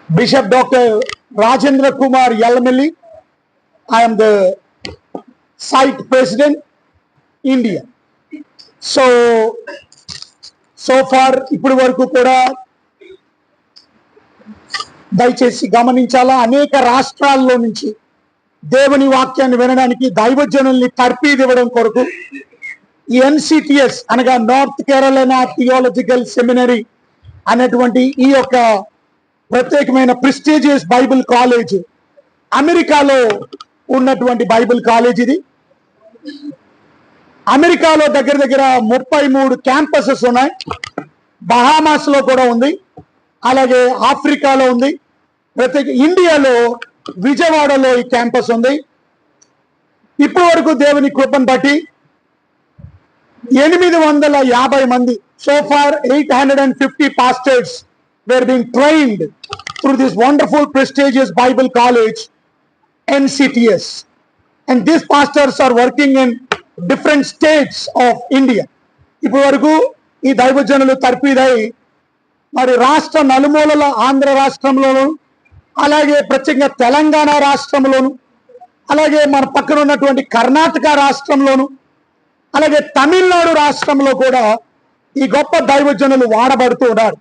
Bishop Dr. Rajendra Kumar Yalamelli. I am the site president, India. So far ఇప్పటి వరకు కూడా దయచేసి గమనించాలా, అనేక రాష్ట్రాల్లో నుంచి దేవుని వాక్యాన్ని వినడానికి దైవజనుల్ని తర్పీదివ్వడం కొరకు ఈ NCTS అనగా నార్త్ కేరళనా థియాలజికల్ సెమినరీ అనేటువంటి ఈ యొక్క ప్రత్యేకమైన ప్రెస్టీజియస్ బైబిల్ కాలేజ్ అమెరికాలో ఉన్నటువంటి బైబిల్ కాలేజ్ ఇది. అమెరికాలో దగ్గర దగ్గర 33 క్యాంపసెస్ ఉన్నాయి. బహామాస్ లో కూడా ఉంది, అలాగే ఆఫ్రికాలో ఉంది, ప్రత్యేక ఇండియాలో విజయవాడలో ఈ క్యాంపస్ ఉంది. ఇప్పటి వరకు దేవుని కృపను బట్టి 850 మంది, so far 850 pastors were being trained through this wonderful prestigious Bible college NCTS, and these pastors are working in different states of India. ఇప్పటి వరకు ఈ దైవజనులు తర్పీదై మరి రాష్ట్ర నలుమూలల ఆంధ్ర రాష్ట్రంలోను, అలాగే ప్రత్యేకంగా తెలంగాణ రాష్ట్రంలోను, అలాగే మన పక్కన ఉన్నటువంటి కర్ణాటక రాష్ట్రంలోను, అలాగే తమిళనాడు రాష్ట్రంలో కూడా ఈ గొప్ప దైవజనులు వాడబడుతూ ఉన్నారు.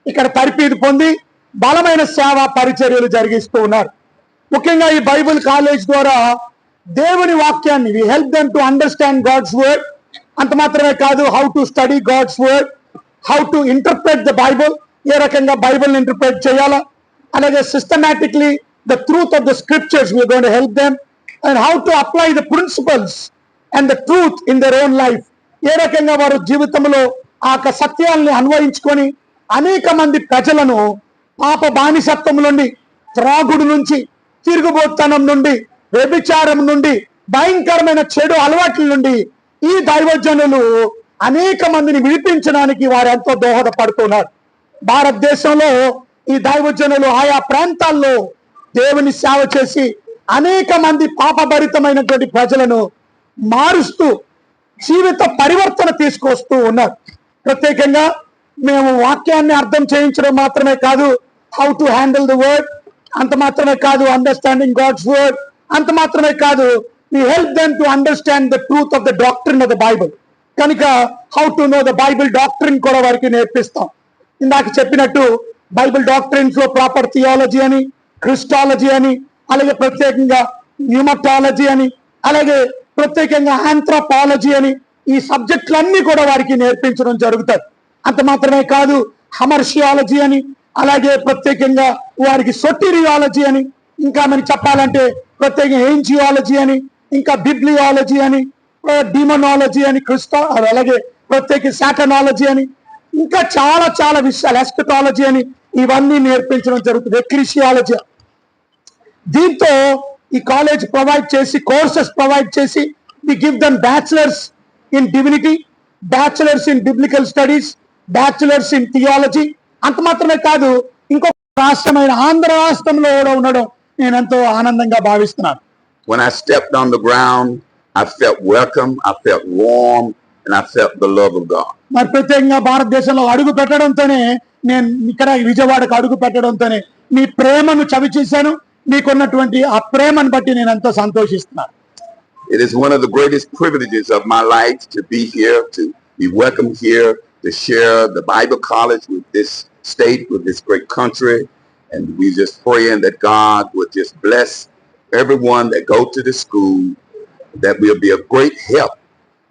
ఇక్కడ తర్పీదు పొంది బలమైన సేవ పరిచర్యలు జరిగిస్తూ ఉన్నారు. ముఖ్యంగా ఈ బైబిల్ కాలేజ్ ద్వారా దేవుని వాక్యాన్ని we help them to understand God's word. అంత మాత్రమే కాదు, how to study God's word, how to interpret the Bible, ఏ రకంగా బైబిల్ ఇంటర్ప్రెట్ చేయాలా, అలాగే systematically the truth of the scriptures we are going to help them, and how to apply the principles and the truth in their own life. ఏ రకంగా వారు జీవితంలో ఆ సత్యాల్ని అన్వయించుకొని అనేక మంది ప్రజలను పాప బానిసత్వం నుండి, త్రాగుడు నుంచి, తిరుగుబోతనం నుండి, వ్యభిచారం నుండి, భయంకరమైన చెడు అలవాట్ల నుండి ఈ దైవజనులు అనేక మందిని విడిపించడానికి వారు ఎంతో దోహదపడుతున్నారు. భారతదేశంలో ఈ దైవజనులు ఆయా ప్రాంతాల్లో దేవుని సేవ చేసి అనేక మంది పాపభరితమైనటువంటి ప్రజలను మారుస్తూ జీవిత పరివర్తన తీసుకొస్తూ ఉన్నారు. ప్రత్యేకంగా మేము వాక్యాన్ని అర్థం చేయించడం మాత్రమే కాదు, how to handle the word అంత మాత్రమే కాదు, అండర్స్టాండింగ్ గాడ్స్ వర్డ్ అంత మాత్రమే కాదు, we help them to understand the truth of the doctrine of the Bible. కనుక how to know the Bible doctrine కూడా వారికి నేర్పిస్తాం. ఇందాక చెప్పినట్టు బైబిల్ డాక్ట్రిన్స్ లో ప్రాపర్ థియాలజీ అని, క్రిస్టాలజీ అని, అలాగే ప్రత్యేకంగా న్యూమటాలజీ అని, అలాగే ప్రత్యేకంగా ఆంథ్రోపాలజీ అని, ఈ సబ్జెక్టులన్నీ కూడా వారికి నేర్పించడం జరుగుతుంది. అంత మాత్రమే కాదు, హమర్షియాలజీ అని, అలాగే ప్రత్యేకంగా వారికి సొటీరియాలజీ అని, ఇంకా మనకి చెప్పాలంటే ప్రత్యేకంగా ఏంజియాలజీ అని, ఇంకా బిబ్లియాలజీ అని, డిమనాలజీ అని, అలాగే ప్రత్యేక సాటనాలజీ అని, ఇంకా చాలా చాలా విషయాలు, ఎస్కటాలజీ అని, ఇవన్నీ నేర్పించడం జరుగుతుంది. ఎక్లీషియాలజీ. దీంతో ఈ కాలేజ్ ప్రొవైడ్ చేసి, కోర్సెస్ ప్రొవైడ్ చేసి, we give them bachelors in divinity, bachelors in biblical studies, bachelors in theology. అంత మాత్రమే కాదు, ఇంకొక రాష్ట్రమైన ఆంధ్ర రాష్ట్రంలో కూడా ఉండడం నేను ఎంతో ఆనందంగా భావిస్తున్నాను. When I stepped on the ground, I felt welcome, I felt warm, and I felt the love of God. మరి ప్రత్యేకంగా భారతదేశంలో అడుగు పెట్టడంతోనే, నేను ఇక్కడ విజయవాడకు అడుగు పెట్టడంతోనే మీ ప్రేమను చవి చూశాను. మీకున్నటువంటి ఆ ప్రేమను బట్టి నేను ఎంతో సంతోషిస్తున్నాను. It is one of the greatest privileges of my life to be here, to be welcomed here, to share the Bible college with this state, with this great country, and we just praying that God would just bless everyone that go to the school, that will be a great help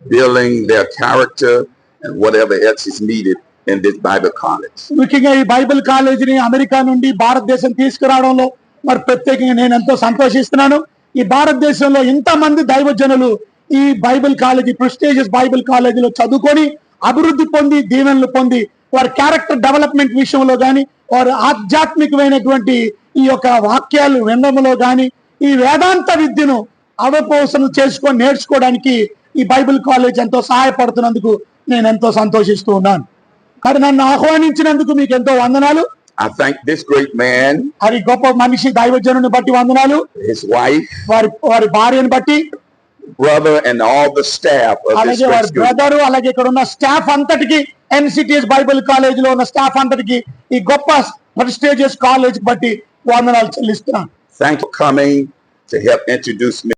building their character and whatever else is needed in this Bible college. ముఖ్యంగా ఈ Bible కాలేజీని America నుండి భారతదేశం తీసుకురావడంలో మరి ప్రత్యేకంగా నేను ఎంతో సంతోషిస్తున్నాను. ఈ భారతదేశంలో ఇంతమంది దైవజనులు ఈ బైబిల్ కాలేజీ, ప్రెస్టీజియస్ బైబిల్ కాలేజీలో చదువుకొని అభివృద్ధి పొంది, దీవెనలు పొంది, వారి క్యారెక్టర్ డెవలప్మెంట్ విషయంలో కానీ, వారు ఆధ్యాత్మికమైనటువంటి ఈ యొక్క వాక్యాలు వినడంలో కానీ, ఈ వేదాంత విద్యను అవపోసన చేసుకొని నేర్చుకోవడానికి ఈ బైబిల్ కాలేజ్ ఎంతో సహాయపడుతున్నందుకు నేను ఎంతో సంతోషిస్తూ ఉన్నాను. మరి నన్ను ఆహ్వానించినందుకు మీకు ఎంతో వందనాలు. I thank this great man, అది గొప్ప మనిషి దైవజనుని బట్టి వందనాలు, his wife, వారి భార్యను బట్టి, brother, and all the staff of this అలాగే వారి బ్రదరు, అలాగే ఇక్కడ ఉన్న స్టాఫ్ అంతటికి, NCTS బైబిల్ కాలేజ్ లో ఉన్న స్టాఫ్ అంతటికి, ఈ గొప్ప ప్రెస్టీజియస్ కాలేజ్ బట్టి వందనాలు చెల్లిస్తున్నాను. Thanks for coming to help introduce me.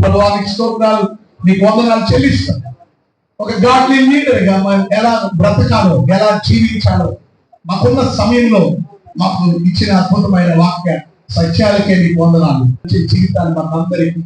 ప్రభువానికి స్తోత్రాలు, నీకు వందనాలు చెల్లిస్తాను. ఒక గాడ్లీ లీడర్ గా మనం ఎలా బ్రతకాలో, ఎలా జీవించాలో మాకున్న సమయంలో మాకు ఇచ్చిన అద్భుతమైన వాక్య సత్యాలకే నీకు వందనాలు. జీవితాన్ని మనందరికీ